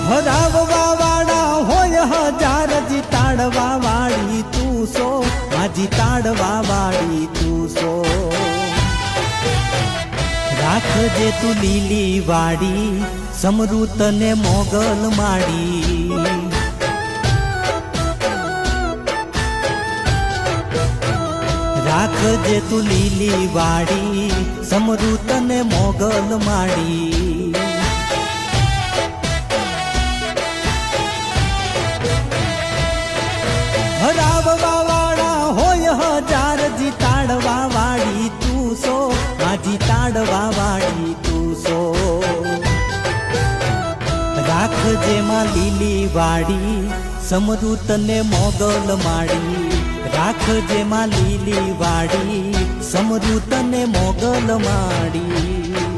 હરાવવા વાળા હોય હજાર, જીતાડવા વાળી તું સો, માં જીતાડવા વાળી તું સો. રાખજે તું લીલી વાડી, સમૃત ને મોગલ માડી. રાખજે તું લીલી વાડી, સમૃત ને મોગલ માડી. હરાવવા વાળા હોય હજાર, જીતાડવા વાળી તું સો, માં જીતાડવા વાળી તું સો. રાખજે માં લીલી વાડી, સમૃત ને મોગલ માડી. રાખજે માં લીલી વાડી, સમૃત ને મોગલ માડી.